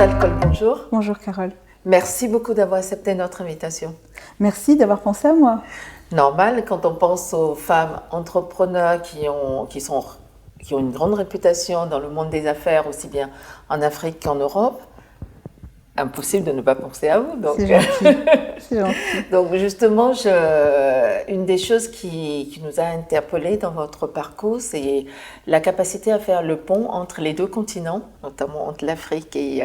Chantal Coll, bonjour. Bonjour Carole. Merci beaucoup d'avoir accepté notre invitation. Merci d'avoir pensé à moi. Normal, quand on pense aux femmes entrepreneurs qui ont une grande réputation dans le monde des affaires, aussi bien en Afrique qu'en Europe, impossible de ne pas penser à vous. C'est gentil. C'est gentil. Donc justement, une des choses qui nous a interpellés dans votre parcours, c'est la capacité à faire le pont entre les deux continents, notamment entre l'Afrique et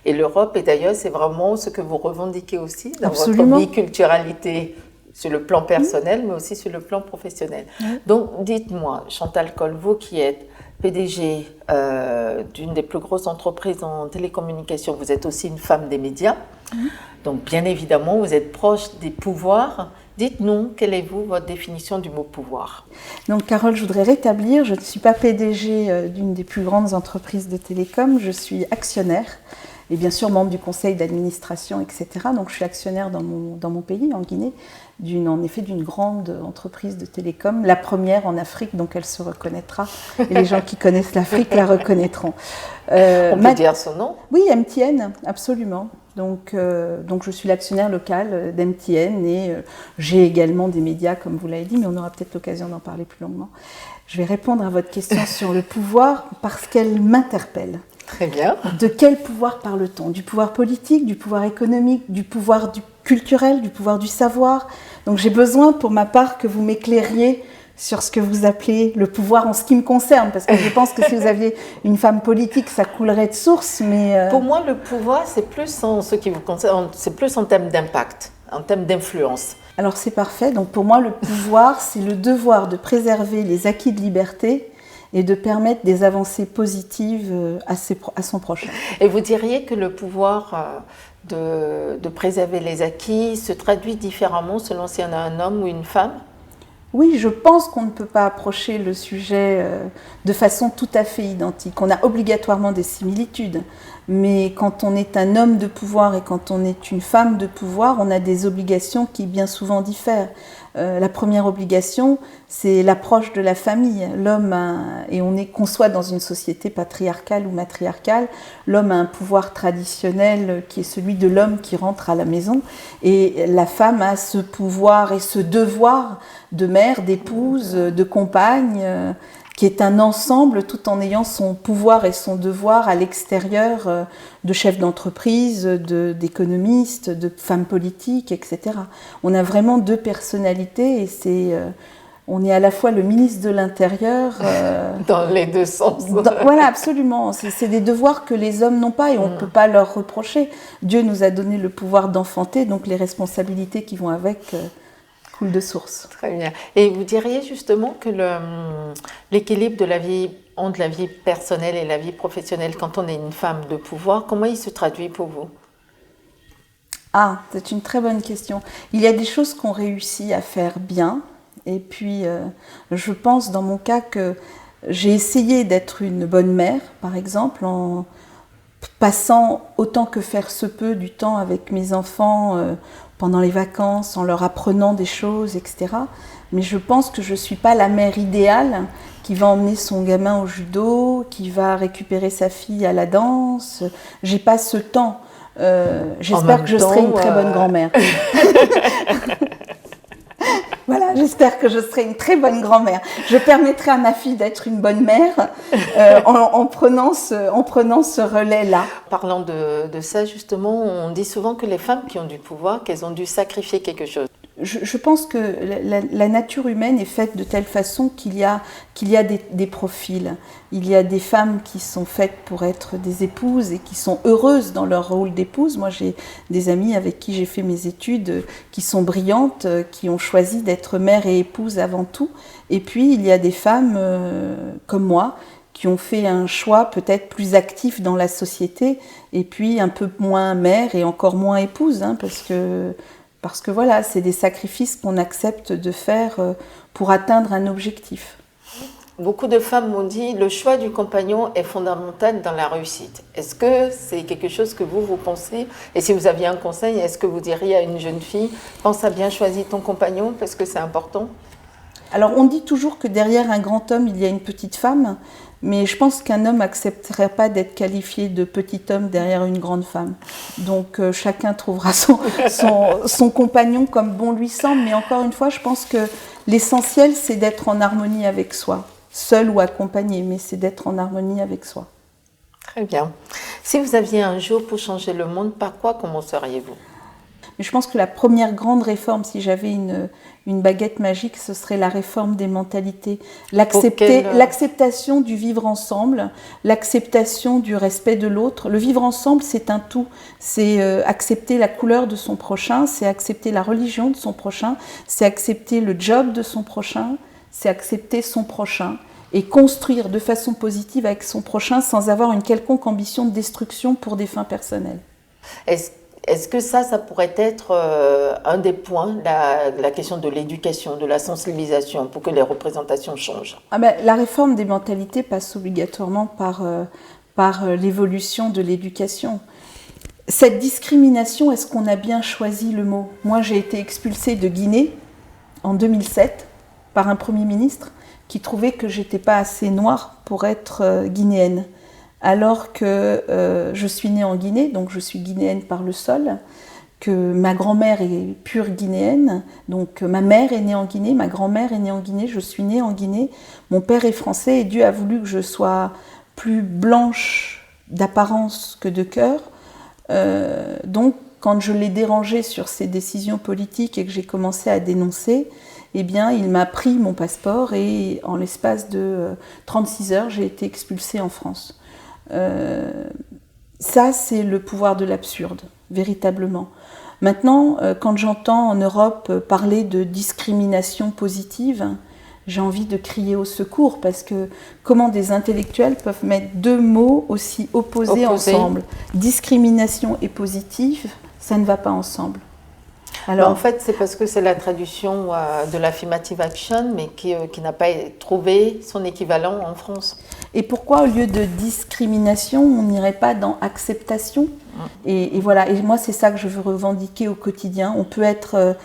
l'Europe. Et d'ailleurs, c'est vraiment ce que vous revendiquez aussi dans Absolument. votre biculturalité sur le plan personnel, mais aussi sur le plan professionnel. Donc dites-moi, Chantal Coll, vous qui êtes PDG d'une des plus grosses entreprises en télécommunication, vous êtes aussi une femme des médias, donc bien évidemment vous êtes proche des pouvoirs. Dites-nous, quelle est votre définition du mot pouvoir? Donc Carole, je voudrais rétablir, je ne suis pas PDG d'une des plus grandes entreprises de télécom, je suis actionnaire et bien sûr membre du conseil d'administration, etc. Donc je suis actionnaire dans mon pays, en Guinée, d'une grande entreprise de télécom, la première en Afrique, donc elle se reconnaîtra. Et les gens qui connaissent l'Afrique la reconnaîtront. On peut dire son nom? Oui, MTN, absolument. Donc je suis l'actionnaire local d'MTN et j'ai également des médias, comme vous l'avez dit, mais on aura peut-être l'occasion d'en parler plus longuement. Je vais répondre à votre question sur le pouvoir parce qu'elle m'interpelle. Très bien. De quel pouvoir parle-t-on? Du pouvoir politique, du pouvoir économique, du pouvoir culturel, du pouvoir du savoir? Donc j'ai besoin pour ma part que vous m'éclairiez sur ce que vous appelez le pouvoir en ce qui me concerne, parce que je pense que si vous aviez une femme politique, ça coulerait de source, mais... Pour moi, le pouvoir, c'est plus en ce qui vous concerne, c'est plus en termes d'impact, en termes d'influence. Alors c'est parfait, donc pour moi, le pouvoir, c'est le devoir de préserver les acquis de liberté et de permettre des avancées positives à son prochain. Et vous diriez que le pouvoir de préserver les acquis se traduit différemment selon si on a un homme ou une femme? Oui, je pense qu'on ne peut pas approcher le sujet de façon tout à fait identique. On a obligatoirement des similitudes, mais quand on est un homme de pouvoir et quand on est une femme de pouvoir, on a des obligations qui bien souvent diffèrent. La première obligation, c'est l'approche de la famille. Et qu'on soit dans une société patriarcale ou matriarcale, l'homme a un pouvoir traditionnel qui est celui de l'homme qui rentre à la maison, et la femme a ce pouvoir et ce devoir de mère, d'épouse, de compagne, qui est un ensemble tout en ayant son pouvoir et son devoir à l'extérieur de chef d'entreprise, d'économiste, de femme politique, etc. On a vraiment deux personnalités et on est à la fois le ministre de l'Intérieur... dans les deux sens. Voilà, absolument. C'est des devoirs que les hommes n'ont pas et on ne peut pas leur reprocher. Dieu nous a donné le pouvoir d'enfanter, donc les responsabilités qui vont avec... coule de source. Très bien. Et vous diriez justement que l'équilibre de la vie entre la vie personnelle et la vie professionnelle, quand on est une femme de pouvoir, comment il se traduit pour vous? Ah, c'est une très bonne question. Il y a des choses qu'on réussit à faire bien, et puis je pense dans mon cas que j'ai essayé d'être une bonne mère, par exemple, en passant autant que faire se peut du temps avec mes enfants pendant les vacances, en leur apprenant des choses, etc. Mais je pense que je ne suis pas la mère idéale qui va emmener son gamin au judo, qui va récupérer sa fille à la danse. J'ai pas ce temps. J'espère que je serai une très bonne grand-mère. Voilà, j'espère que je serai une très bonne grand-mère. Je permettrai à ma fille d'être une bonne mère en prenant ce relais-là. Parlant de ça, justement, on dit souvent que les femmes qui ont du pouvoir, qu'elles ont dû sacrifier quelque chose. Je pense que la nature humaine est faite de telle façon qu'il y a des profils. Il y a des femmes qui sont faites pour être des épouses et qui sont heureuses dans leur rôle d'épouse. Moi, j'ai des amies avec qui j'ai fait mes études qui sont brillantes, qui ont choisi d'être mère et épouse avant tout. Et puis, il y a des femmes comme moi qui ont fait un choix peut-être plus actif dans la société et puis un peu moins mère et encore moins épouse, parce que voilà, c'est des sacrifices qu'on accepte de faire pour atteindre un objectif. Beaucoup de femmes m'ont dit que le choix du compagnon est fondamental dans la réussite. Est-ce que c'est quelque chose que vous pensez? Et si vous aviez un conseil, est-ce que vous diriez à une jeune fille, pense à bien choisir ton compagnon parce que c'est important? Alors on dit toujours que derrière un grand homme, il y a une petite femme, mais je pense qu'un homme n'accepterait pas d'être qualifié de petit homme derrière une grande femme. Donc chacun trouvera son compagnon comme bon lui semble, mais encore une fois, je pense que l'essentiel, c'est d'être en harmonie avec soi, seul ou accompagné, mais c'est d'être en harmonie avec soi. Très bien. Si vous aviez un jour pour changer le monde, par quoi commenceriez-vous ? Mais je pense que la première grande réforme, si j'avais une baguette magique, ce serait la réforme des mentalités. L'acceptation du vivre ensemble, l'acceptation du respect de l'autre. Le vivre ensemble, c'est un tout. C'est accepter la couleur de son prochain, c'est accepter la religion de son prochain, c'est accepter le job de son prochain, c'est accepter son prochain et construire de façon positive avec son prochain sans avoir une quelconque ambition de destruction pour des fins personnelles. Est-ce que ça pourrait être un des points, la question de l'éducation, de la sensibilisation, pour que les représentations changent ? La réforme des mentalités passe obligatoirement par l'évolution de l'éducation. Cette discrimination, est-ce qu'on a bien choisi le mot ? Moi, j'ai été expulsée de Guinée en 2007 par un Premier ministre qui trouvait que je n'étais pas assez noire pour être guinéenne. Alors que je suis née en Guinée, donc je suis guinéenne par le sol, que ma grand-mère est pure guinéenne, donc ma mère est née en Guinée, ma grand-mère est née en Guinée, je suis née en Guinée, mon père est français et Dieu a voulu que je sois plus blanche d'apparence que de cœur. Donc quand je l'ai dérangé sur ses décisions politiques et que j'ai commencé à dénoncer, eh bien, il m'a pris mon passeport et en l'espace de 36 heures, j'ai été expulsée en France. Ça, c'est le pouvoir de l'absurde, véritablement. Maintenant, quand j'entends en Europe parler de discrimination positive, j'ai envie de crier au secours parce que comment des intellectuels peuvent mettre deux mots aussi opposés ensemble ? Discrimination et positive, ça ne va pas ensemble. Alors, en fait, c'est parce que c'est la traduction de l'affirmative action, mais qui n'a pas trouvé son équivalent en France. Et pourquoi, au lieu de discrimination, on n'irait pas dans acceptation ? Et voilà, et moi, c'est ça que je veux revendiquer au quotidien. On peut être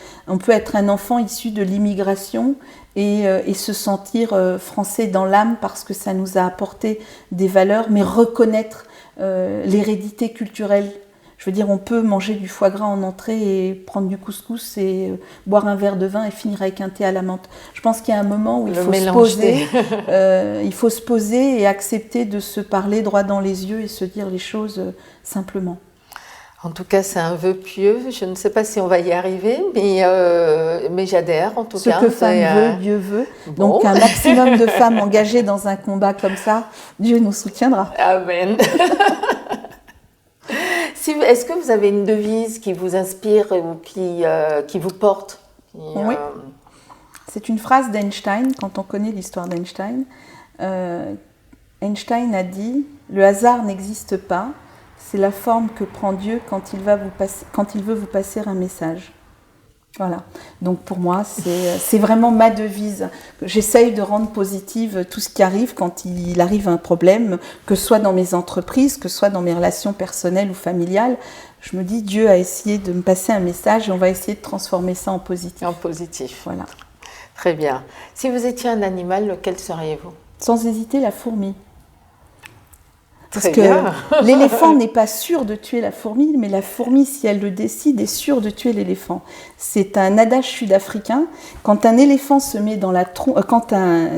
un enfant issu de l'immigration et se sentir français dans l'âme parce que ça nous a apporté des valeurs, mais reconnaître l'hérédité culturelle. Je veux dire, on peut manger du foie gras en entrée et prendre du couscous et boire un verre de vin et finir avec un thé à la menthe. Je pense qu'il y a un moment où il faut se poser et accepter de se parler droit dans les yeux et se dire les choses simplement. En tout cas, c'est un vœu pieux. Je ne sais pas si on va y arriver, mais j'adhère en tout cas. Ce que femme veut, Dieu veut. Bon. Donc un maximum de femmes engagées dans un combat comme ça, Dieu nous soutiendra. Amen. Est-ce que vous avez une devise qui vous inspire ou qui vous porte ? Oui. C'est une phrase d'Einstein, quand on connaît l'histoire d'Einstein. Einstein a dit « Le hasard n'existe pas, c'est la forme que prend Dieu quand il veut vous passer un message. » Voilà. Donc pour moi, c'est vraiment ma devise. J'essaye de rendre positive tout ce qui arrive quand il arrive un problème, que ce soit dans mes entreprises, que ce soit dans mes relations personnelles ou familiales. Je me dis, Dieu a essayé de me passer un message et on va essayer de transformer ça en positif. En positif. Voilà. Très bien. Si vous étiez un animal, lequel seriez-vous ? Sans hésiter, la fourmi. Parce Très que bien. L'éléphant n'est pas sûr de tuer la fourmi, mais la fourmi, si elle le décide, est sûre de tuer l'éléphant. C'est un adage sud-africain. Quand un éléphant se met dans la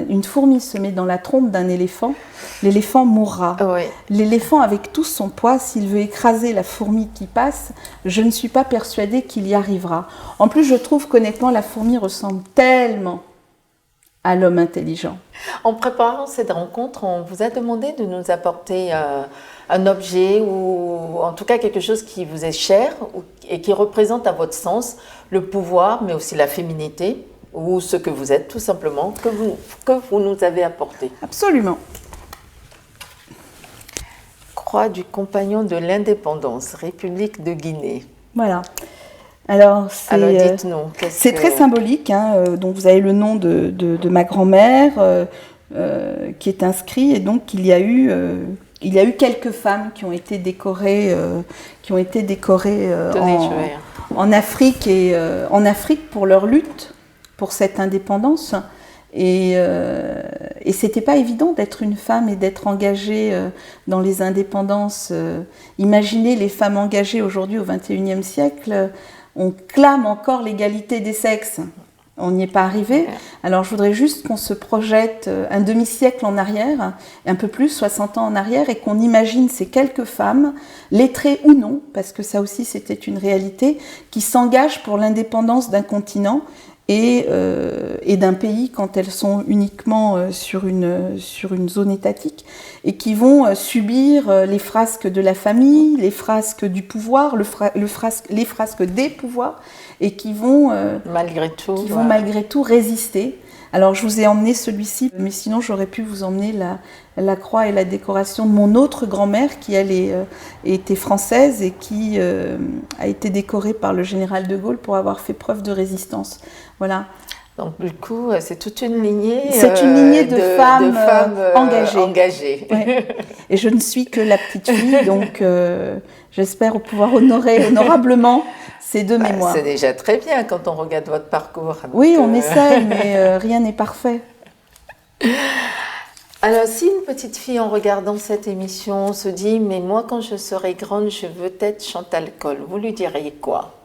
une fourmi se met dans la trompe d'un éléphant, l'éléphant mourra. Oui. L'éléphant, avec tout son poids, s'il veut écraser la fourmi qui passe, je ne suis pas persuadée qu'il y arrivera. En plus, je trouve qu'honnêtement, la fourmi ressemble tellement à l'homme intelligent. En préparant cette rencontre, on vous a demandé de nous apporter un objet ou en tout cas quelque chose qui vous est cher et qui représente à votre sens le pouvoir, mais aussi la féminité ou ce que vous êtes tout simplement, que vous nous avez apporté. Absolument. Croix du compagnon de l'indépendance, République de Guinée. Voilà. Alors, dites-nous. C'est très symbolique. Donc, vous avez le nom de ma grand-mère qui est inscrit. Et donc, il y a eu quelques femmes qui ont été décorées, en Afrique pour leur lutte pour cette indépendance. Et c'était pas évident d'être une femme et d'être engagée dans les indépendances. Imaginez les femmes engagées aujourd'hui au XXIe siècle, on clame encore l'égalité des sexes. On n'y est pas arrivé. Alors je voudrais juste qu'on se projette un demi-siècle en arrière, un peu plus, 60 ans en arrière, et qu'on imagine ces quelques femmes, lettrées ou non, parce que ça aussi c'était une réalité, qui s'engagent pour l'indépendance d'un continent et d'un pays quand elles sont uniquement sur une zone étatique, et qui vont subir les frasques de la famille, les frasques du pouvoir, les frasques des pouvoirs, et qui vont malgré tout résister. Alors je vous ai emmené celui-ci, mais sinon j'aurais pu vous emmener la croix et la décoration de mon autre grand-mère qui elle était française et qui a été décorée par le général de Gaulle pour avoir fait preuve de résistance. Voilà. Donc du coup, c'est toute une lignée, de femmes engagées. Ouais. Et je ne suis que la petite fille, donc j'espère pouvoir honorer honorablement ces deux mémoires. C'est déjà très bien quand on regarde votre parcours. Oui, on essaye, mais rien n'est parfait. Alors, si une petite fille, en regardant cette émission, se dit « Mais moi, quand je serai grande, je veux être Chantal Coll », vous lui diriez quoi?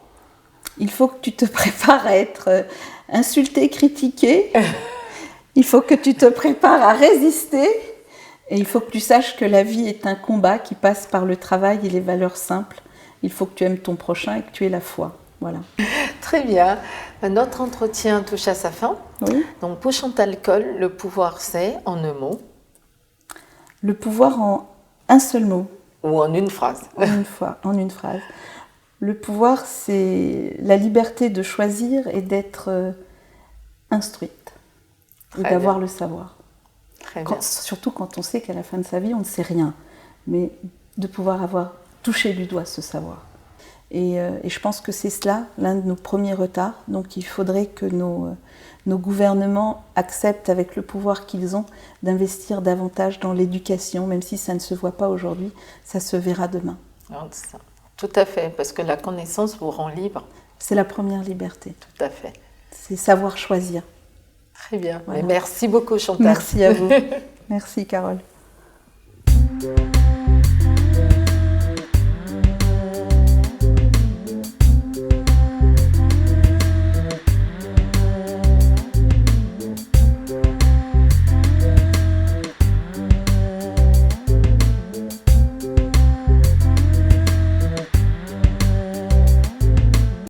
Il faut que tu te prépares à être insultée, critiquée. Il faut que tu te prépares à résister. Et il faut que tu saches que la vie est un combat qui passe par le travail et les valeurs simples. Il faut que tu aimes ton prochain et que tu aies la foi. Voilà. Très bien. Notre entretien touche à sa fin. Oui. Donc, pour Chantal Coll, le pouvoir, c'est en un mot? Le pouvoir en un seul mot. Ou en une phrase? En une phrase. Le pouvoir, c'est la liberté de choisir et d'être instruite. Et d'avoir le savoir. Surtout quand on sait qu'à la fin de sa vie, on ne sait rien. Mais de pouvoir avoir touché du doigt ce savoir. Et je pense que c'est cela, l'un de nos premiers retards. Donc il faudrait que nos gouvernements acceptent, avec le pouvoir qu'ils ont, d'investir davantage dans l'éducation, même si ça ne se voit pas aujourd'hui, ça se verra demain. Tout à fait, parce que la connaissance vous rend libre. C'est la première liberté. Tout à fait. C'est savoir choisir. Très bien. Voilà. Mais merci beaucoup, Chantal. Merci à vous. Merci, Carole.